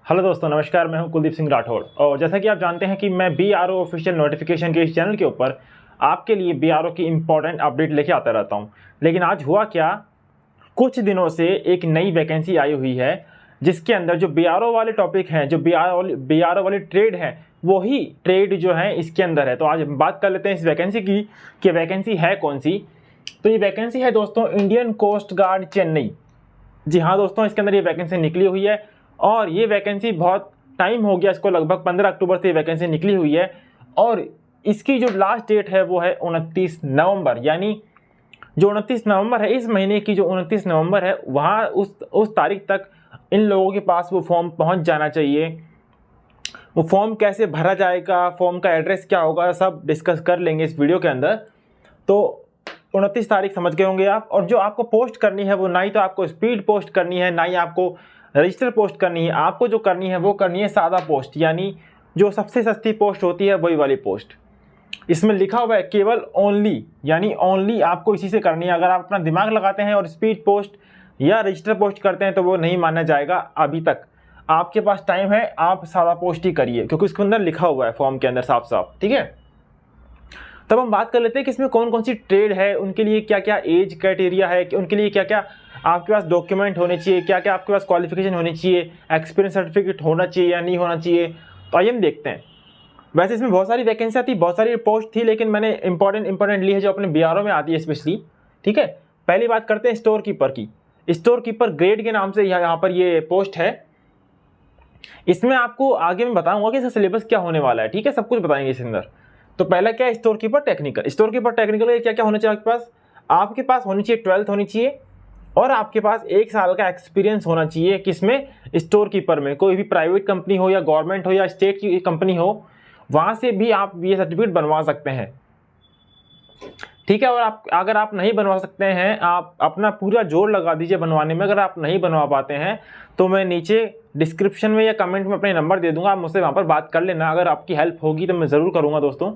Hello दोस्तों, नमस्कार। मैं हूं कुलदीप सिंह राठौड़ और जैसा कि आप जानते हैं कि मैं बीआरओ ऑफिशियल नोटिफिकेशन के इस चैनल के ऊपर आपके लिए बीआरओ की इंपॉर्टेंट अपडेट लेके आता रहता हूं। लेकिन आज हुआ क्या, कुछ दिनों से एक नई वैकेंसी आई हुई है जिसके अंदर जो बीआरओ वाले टॉपिक हैं, जो बीआरओ वाली ट्रेड है, वही ट्रेड जो है इसके अंदर है। तो आज हम बात कर लेते हैं इस वैकेंसी की कि वैकेंसी है कौन सी। तो ये वैकेंसी है दोस्तों इंडियन कोस्ट गार्ड चेन्नई। जी हाँ दोस्तों, इसके अंदर ये वैकेंसी निकली हुई है और ये वैकेंसी बहुत टाइम हो गया इसको, लगभग 15 अक्टूबर से ये वैकेंसी निकली हुई है और इसकी जो लास्ट डेट है वो है 29 नवंबर। यानी जो 29 नवंबर है, इस महीने की जो 29 नवंबर है, वहाँ उस तारीख तक इन लोगों के पास वो फॉर्म पहुँच जाना चाहिए। वो फॉर्म कैसे भरा जाएगा, फॉर्म का एड्रेस क्या होगा, सब डिस्कस कर लेंगे इस वीडियो के अंदर। तो 29 तारीख समझ गए होंगे आप। और जो आपको पोस्ट करनी है वो ना ही तो आपको स्पीड पोस्ट करनी है, ना ही आपको रजिस्टर पोस्ट करनी है। आपको जो करनी है वो करनी है सादा पोस्ट, यानी जो सबसे सस्ती पोस्ट होती है वही वाली पोस्ट। इसमें लिखा हुआ है केवल ओनली, यानी ओनली आपको इसी से करनी है। अगर आप अपना दिमाग लगाते हैं और स्पीड पोस्ट या रजिस्टर पोस्ट करते हैं तो वो नहीं माना जाएगा। अभी तक आपके पास टाइम है, आप सादा पोस्ट ही करिए क्योंकि उसके अंदर लिखा हुआ है फॉर्म के अंदर साफ साफ। ठीक है, तब हम बात कर लेते हैं कि इसमें कौन कौन सी ट्रेड है, उनके लिए क्या क्या एज क्राइटेरिया है, कि उनके लिए क्या क्या आपके पास डॉक्यूमेंट होने चाहिए, क्या क्या आपके पास क्वालिफिकेशन होनी चाहिए, एक्सपीरियंस सर्टिफिकेट होना चाहिए या नहीं होना चाहिए। तो आइए हम देखते हैं। वैसे इसमें बहुत सारी वैकेंसियाँ थी, बहुत सारी पोस्ट थी, लेकिन मैंने इंपॉर्टेंट ली है जो अपने बीआरओ में आती है स्पेशली। ठीक है, पहली बात करते हैं स्टोर कीपर की। स्टोर कीपर ग्रेड के नाम से यहाँ पर ये पोस्ट है। इसमें आपको आगे मैं बताऊंगा कि इसका सिलेबस क्या होने वाला है। ठीक है, सब कुछ बताएंगे इसके अंदर। तो पहला क्या है, store keeper technical. Store keeper technical में क्या क्या होना चाहिए आपके पास होनी चाहिए 12th होनी चाहिए और आपके पास 1 साल का एक्सपीरियंस होना चाहिए। किसमें? स्टोर कीपर में। कोई भी प्राइवेट कंपनी हो या गवर्नमेंट हो या स्टेट की कंपनी हो, वहां से भी आप ये सर्टिफिकेट बनवा सकते हैं। ठीक है, और अगर आप नहीं बनवा सकते हैं, आप अपना पूरा जोर लगा दीजिए बनवाने में। अगर आप नहीं बनवा पाते हैं तो मैं नीचे डिस्क्रिप्शन में या कमेंट में अपने नंबर दे दूंगा, आप मुझसे वहाँ पर बात कर लेना। अगर आपकी हेल्प होगी तो मैं ज़रूर करूँगा दोस्तों।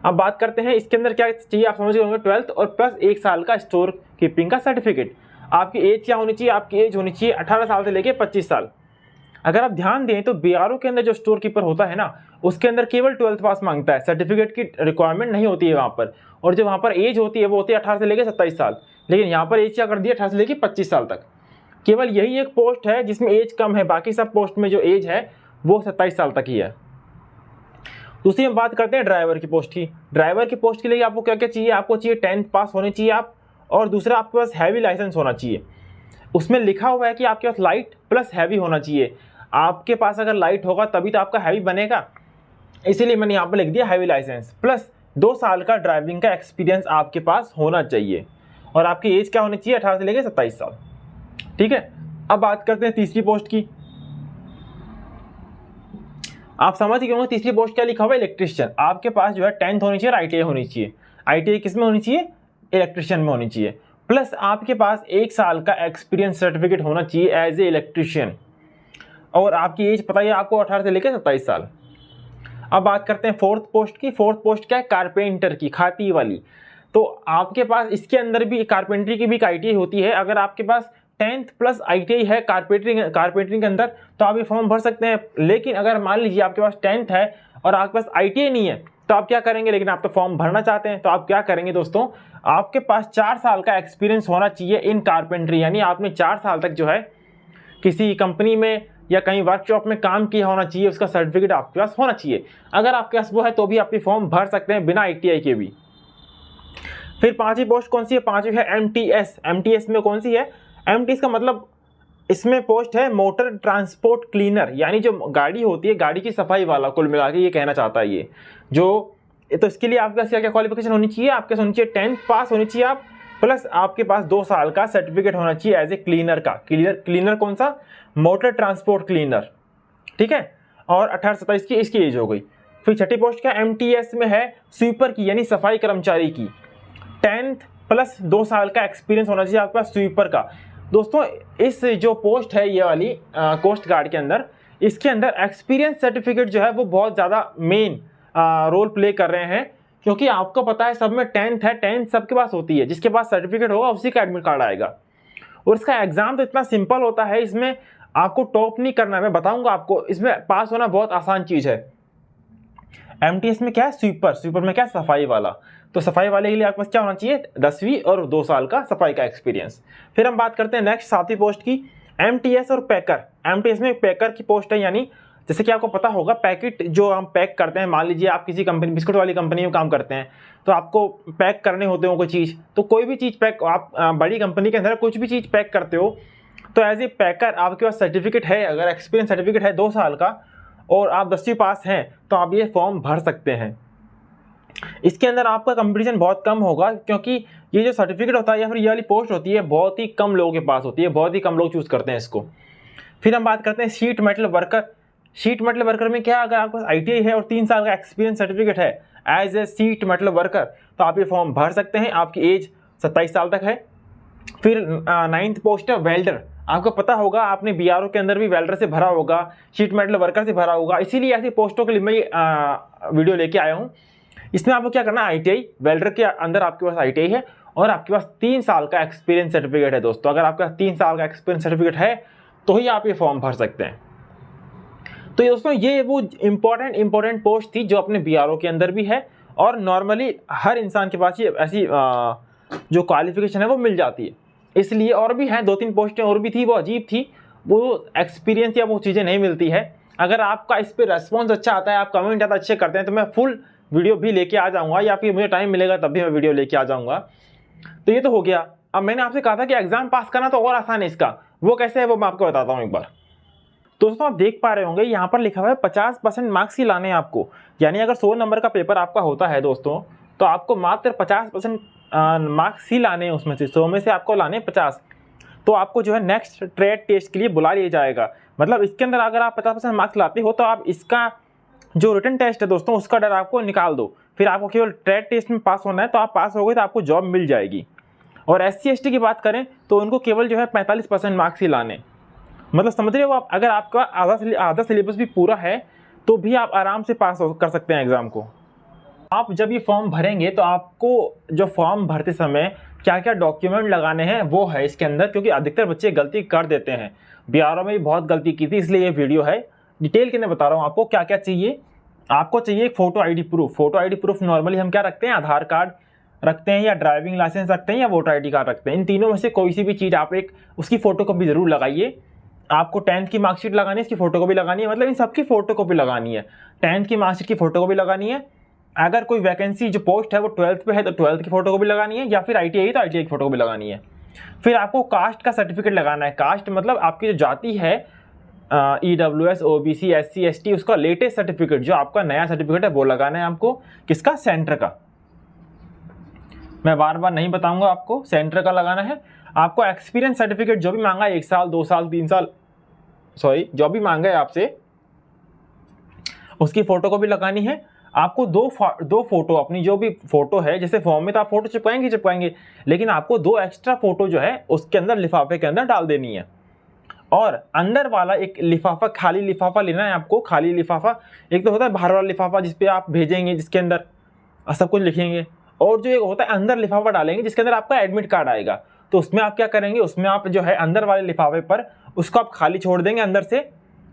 अब बात करते हैं इसके अंदर क्या चाहिए। आप समझ गए होंगे 12th और प्लस 1 साल का स्टोर कीपिंग का सर्टिफिकेट। आपकी एज क्या होनी चाहिए? आपकी एज होनी चाहिए 18 साल से लेकर 25 साल। अगर आप ध्यान दें तो बीआरओ के अंदर जो स्टोर कीपर होता है ना, उसके अंदर केवल 12th पास मांगता है, सर्टिफिकेट की रिक्वायरमेंट नहीं होती है वहाँ पर। और जो वहाँ पर एज होती है वो होती है 18 से लेकर 27 साल। लेकिन यहाँ पर एज क्या कर दिया, 18 से लेकर 25 साल तक। केवल यही एक पोस्ट है जिसमें एज कम है, बाकी सब पोस्ट में जो एज है वो 27 साल तक ही है। दूसरी हम बात करते हैं ड्राइवर की पोस्ट की। ड्राइवर की पोस्ट के लिए आपको क्या क्या चाहिए? आपको चाहिए 10th पास होने चाहिए आप, और दूसरा आपके पास हैवी लाइसेंस होना चाहिए। उसमें लिखा हुआ है कि आपके पास लाइट प्लस हैवी होना चाहिए। आपके पास अगर लाइट होगा तभी तो आपका हैवी बनेगा, इसीलिए मैंने यहाँ पर लिख दिया हैवी लाइसेंस प्लस 2 साल का ड्राइविंग का एक्सपीरियंस आपके पास होना चाहिए। और आपकी एज क्या होनी चाहिए? 18 से लेकर 27 साल। ठीक है, अब बात करते हैं तीसरी पोस्ट की। आप समझ गए होंगे तीसरी पोस्ट क्या लिखा हुआ है, इलेक्ट्रिशियन। आपके पास जो है 10th होनी चाहिए और आईटीआई होनी चाहिए। आईटीआई किस में होनी चाहिए? इलेक्ट्रिशियन में होनी चाहिए। प्लस आपके पास 1 साल का एक्सपीरियंस सर्टिफिकेट होना चाहिए एज ए इलेक्ट्रिशियन। और आपकी एज पता है आपको 18 से लेकर 27 साल। अब बात करते हैं फोर्थ पोस्ट की। फोर्थ पोस्ट क्या है? कारपेंटर की, खाती वाली। तो आपके पास इसके अंदर भी कारपेंटरी की भी एक आईटीआई होती है। अगर आपके पास 10th प्लस आईटीआई है कारपेंटरिंग के अंदर तो आप ये फॉर्म भर सकते हैं। लेकिन अगर मान लीजिए आपके पास 10th है और आपके पास आईटीआई नहीं है तो आप क्या करेंगे? लेकिन आप तो फॉर्म भरना चाहते हैं तो आप क्या करेंगे दोस्तों, आपके पास 4 साल का एक्सपीरियंस होना चाहिए इन कारपेंटरी। यानी आपने 4 साल तक जो है किसी कंपनी में या कहीं वर्कशॉप में काम किया होना चाहिए, उसका सर्टिफिकेट आपके पास होना चाहिए। अगर आपके पास वो है तो भी आप ये फॉर्म भर सकते हैं बिना आईटीआई के भी। फिर पांचवी पोस्ट कौन सी है? पांचवी है एमटीएस। एमटीएस में कौन सी है? एमटीएस का मतलब इसमें पोस्ट है मोटर ट्रांसपोर्ट क्लीनर, यानी जो गाड़ी होती है, गाड़ी की सफाई वाला, कुल मिला के ये कहना चाहता है ये जो। तो इसके लिए आपके पास क्या क्या क्वालिफिकेशन होनी चाहिए? आपके पास होनी चाहिए 10th पास होनी चाहिए आप, प्लस आपके पास 2 साल का सर्टिफिकेट होना चाहिए एज ए क्लीनर का। क्लीनर कौन सा? Motor transport cleaner. ठीक है, और 18-27 की इसकी एज हो गई। फिर छठी पोस्ट क्या? एमटीएस में है स्वीपर की, यानी सफाई कर्मचारी की। 10th प्लस 2 साल का एक्सपीरियंस होना चाहिए आपके पास स्वीपर का। दोस्तों इस जो पोस्ट है ये वाली कोस्ट गार्ड के अंदर, इसके अंदर एक्सपीरियंस सर्टिफिकेट जो है वो बहुत ज़्यादा मेन रोल प्ले कर रहे हैं, क्योंकि आपको पता है सब में 10th है, 10th सबके पास होती है। जिसके पास सर्टिफिकेट होगा उसी का एडमिट कार्ड आएगा। और इसका एग्ज़ाम तो इतना सिंपल होता है, इसमें आपको टॉप नहीं करना है, मैं बताऊंगा आपको, इसमें पास होना बहुत आसान चीज़ है। एमटीएस में क्या है, स्वीपर में क्या है, सफाई वाला। तो सफाई वाले के लिए आपके पास क्या होना चाहिए, 10वीं और 2 साल का सफाई का एक्सपीरियंस। फिर हम बात करते हैं नेक्स्ट 7वीं पोस्ट की, एमटीएस और पैकर। एमटीएस में पैकर की पोस्ट है, यानी जैसे कि आपको पता होगा पैकेट जो हम पैक करते हैं, मान लीजिए आप किसी कंपनी, बिस्कुट वाली कंपनी में काम करते हैं, तो आपको पैक करने होते हो कोई चीज़, तो कोई भी चीज़ पैक, आप बड़ी कंपनी के अंदर कुछ भी चीज़ पैक करते हो, तो एज ए पैकर आपके पास सर्टिफिकेट है, अगर एक्सपीरियंस सर्टिफिकेट है 2 साल का और आप 10वीं पास हैं, तो आप ये फॉर्म भर सकते हैं। इसके अंदर आपका कंपटीशन बहुत कम होगा, क्योंकि ये जो सर्टिफिकेट होता है या फिर ये वाली पोस्ट होती है बहुत ही कम लोगों के पास होती है, बहुत ही कम लोग चूज़ करते हैं इसको। फिर हम बात करते हैं sheet metal worker. Sheet metal worker में क्या, अगर आपके पास आईटीआई है और 3 साल का एक्सपीरियंस सर्टिफिकेट है as a sheet metal worker, तो आप ये फॉर्म भर सकते हैं। आपकी एज 27 साल तक है। फिर 9th पोस्ट है वेल्डर। आपको पता होगा, आपने बीआरओ के अंदर भी वेल्डर से भरा होगा, शीट मेटल वर्कर से भरा होगा, इसीलिए ऐसी पोस्टों के लिए मैं वीडियो लेके आया हूँ। इसमें आपको क्या करना है, आईटीआई, वेल्डर के अंदर आपके पास आईटीआई है और आपके पास 3 साल का एक्सपीरियंस सर्टिफिकेट है। दोस्तों अगर आपके पास 3 साल का एक्सपीरियंस सर्टिफिकेट है तो ही आप ये फॉर्म भर सकते हैं। तो दोस्तों ये वो इंपॉर्टेंट पोस्ट थी जो अपने बीआरओ के अंदर भी है और नॉर्मली हर इंसान के पास ये ऐसी जो क्वालिफिकेशन है वो मिल जाती है। इसलिए और भी हैं 2-3 पोस्टें और भी थी, वो अजीब थी, वो एक्सपीरियंस या वो चीज़ें नहीं मिलती है। अगर आपका इस पर रेस्पॉन्स अच्छा आता है, आप कमेंट ज़्यादा अच्छे करते हैं, तो मैं फुल वीडियो भी लेके आ जाऊँगा, या फिर मुझे टाइम मिलेगा तब भी मैं वीडियो लेके आ जाऊँगा। तो ये तो हो गया। अब मैंने आपसे कहा था कि एग्जाम पास करना तो और आसान है इसका, वो कैसे है वो मैं आपको बताता हूँ एक बार। तो दोस्तों आप देख पा रहे होंगे यहाँ पर लिखा हुआ है 50% मार्क्स ही लाने हैं आपको, यानी अगर 100 नंबर का पेपर आपका होता है दोस्तों, तो आपको मात्र 50% मार्क्स ही लाने हैं, उसमें से 100 में से आपको लाने 50। तो आपको जो है नेक्स्ट ट्रेड टेस्ट के लिए बुला लिया जाएगा। मतलब इसके अंदर अगर आप 50% मार्क्स लाते हो तो आप इसका जो रिटन टेस्ट है दोस्तों उसका डर आपको निकाल दो, फिर आपको केवल ट्रेड टेस्ट में पास होना है, तो आप पास हो गए तो आपको जॉब मिल जाएगी। और SC/ST की बात करें तो उनको केवल जो है 45% मार्क्स ही लाने, मतलब समझ रहे हो आप, अगर आपका आधा सिलेबस भी पूरा है तो भी आप आराम से पास कर सकते हैं एग्ज़ाम को। आप जब ये फॉर्म भरेंगे तो आपको जो फॉर्म भरते समय क्या क्या डॉक्यूमेंट लगाने हैं वो है इसके अंदर, क्योंकि अधिकतर बच्चे गलती कर देते हैं। बीआरओ में भी बहुत गलती की थी, इसलिए ये वीडियो है, डिटेल के अंदर बता रहा हूँ आपको क्या क्या चाहिए। आपको चाहिए एक photo ID proof. Photo ID proof normally हम क्या रखते हैं, आधार कार्ड रखते हैं या ड्राइविंग लाइसेंस रखते हैं या वोटर आईडी कार्ड रखते हैं। इन तीनों में से कोई सी भी चीज़ आप एक उसकी फ़ोटो कॉपी ज़रूर लगाइए। आपको 10th की मार्कशीट लगानी है, इसकी फ़ोटो कॉपी लगानी है, मतलब इन सबकी फ़ोटो कॉपी लगानी है। 10th की मार्कशीट की फ़ोटो कॉपी लगानी है, अगर कोई वैकेंसी जो पोस्ट है वो 12th पे है तो 12th की फ़ोटो कॉपी लगानी है, या फिर ITI तो ITI की फ़ोटो कॉपी लगानी है। फिर आपको कास्ट का सर्टिफिकेट लगाना है। कास्ट मतलब आपकी जो जाति है, EWS, OBC, SC, ST, उसका लेटेस्ट सर्टिफिकेट जो आपका नया सर्टिफिकेट है वो लगाना है आपको। किसका, सेंटर का। मैं बार बार नहीं बताऊंगा आपको, सेंटर का लगाना है। आपको एक्सपीरियंस सर्टिफिकेट जो भी मांगा है, 1 साल 2 साल 3 साल, सॉरी जो भी मांगा है आपसे, उसकी फ़ोटो को भी लगानी है। आपको दो फोटो, अपनी जो भी फोटो है, जैसे फॉर्म में तो आप फोटो चिपकाएंगे, लेकिन आपको 2 एक्स्ट्रा फोटो जो है उसके अंदर लिफाफे के अंदर डाल देनी है। और अंदर वाला एक लिफाफा, खाली लिफाफा लेना है आपको। खाली लिफाफा, एक तो होता है बाहर वाला लिफाफा जिस पे आप भेजेंगे, जिसके अंदर सब कुछ लिखेंगे, और जो एक होता है अंदर लिफाफा डालेंगे जिसके अंदर आपका एडमिट कार्ड आएगा। तो उसमें आप क्या करेंगे, उसमें आप जो है अंदर वाले लिफाफे पर उसको आप खाली छोड़ देंगे, अंदर से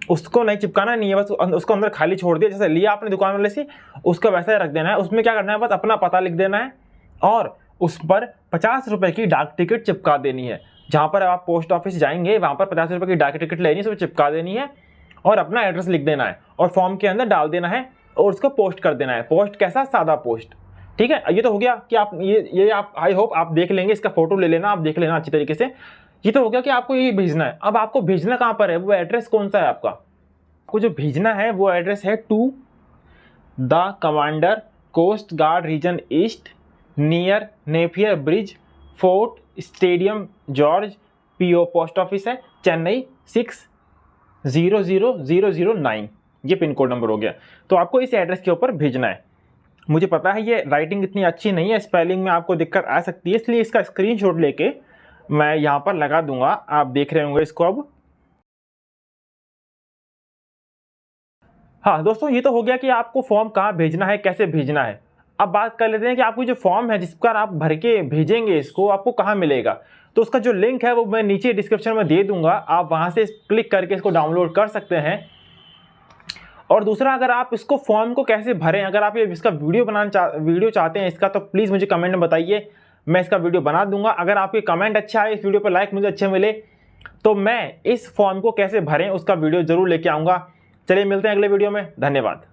उसको नहीं चिपकाना नहीं है, बस उसको अंदर खाली छोड़ दिया, जैसे लिया आपने दुकान वाले से, उसको वैसा ही रख देना है। उसमें क्या करना है, बस अपना पता लिख देना है और उस पर 50 रुपये की डाक टिकट चिपका देनी है। जहाँ पर आप पोस्ट ऑफिस जाएंगे वहाँ पर 50 रुपये की डाक टिकट लेनी है, उसमें चिपका देनी है और अपना एड्रेस लिख देना है और फॉर्म के अंदर डाल देना है और उसको पोस्ट कर देना है। पोस्ट कैसा, सादा पोस्ट, ठीक है। ये तो हो गया कि आप ये आप आई होप आप देख लेंगे, इसका फोटो ले लेना, आप देख लेना अच्छी तरीके से। ये तो हो गया कि आपको ये भेजना है। अब आपको भेजना कहाँ पर है, वो एड्रेस कौन सा है आपका। आपको जो भेजना है वो एड्रेस है to the commander, coast guard region east, near Napier bridge, fort stadium George, PO post office है चेन्नई 600009, ये पिन कोड नंबर हो गया। तो आपको इस एड्रेस के ऊपर भेजना है। मुझे पता है ये राइटिंग इतनी अच्छी नहीं है, स्पेलिंग में आपको दिक्कत आ सकती है, इसलिए इसका स्क्रीनशॉट लेके मैं यहाँ पर लगा दूंगा, आप देख रहे होंगे इसको। अब हाँ दोस्तों, ये तो हो गया कि आपको फॉर्म कहाँ भेजना है, कैसे भेजना है। अब बात कर लेते हैं कि आपको जो फॉर्म है जिस पर आप भर के भेजेंगे इसको, आपको कहाँ मिलेगा। तो उसका जो लिंक है वो मैं नीचे डिस्क्रिप्शन में दे दूंगा, आप वहाँ से क्लिक करके इसको डाउनलोड कर सकते हैं। और दूसरा, अगर आप इसको फॉर्म को कैसे भरें, अगर आप ये इसका वीडियो चाहते हैं इसका, तो प्लीज़ मुझे कमेंट में बताइए, मैं इसका वीडियो बना दूंगा। अगर आपके कमेंट अच्छा है, इस वीडियो पर लाइक मुझे अच्छे मिले, तो मैं इस फॉर्म को कैसे भरें उसका वीडियो ज़रूर लेके आऊँगा। चलिए मिलते हैं अगले वीडियो में, धन्यवाद।